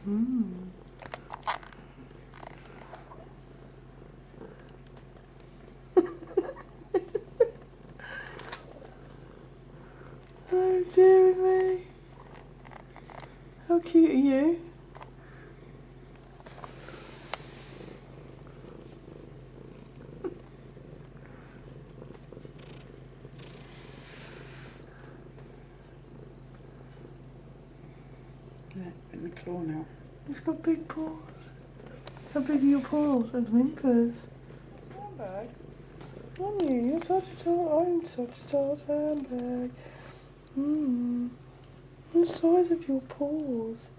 Mm. Oh dear me. How cute are you? Yeah, in the claw now. He's got big paws. How big are your paws and whimpers? Handbag? Mommy, you're such a tall, I'm such a tall handbag. Mm. The size of your paws.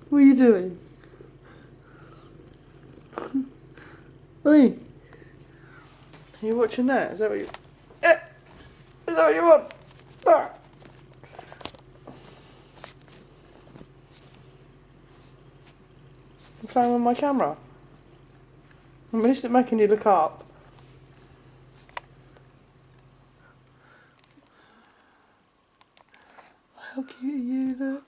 What are you doing? Hey, Are you watching that? Is that what you... Is that what you want? Ah. I'm playing with my camera. I'm at least making you look up. how cute are you? Look.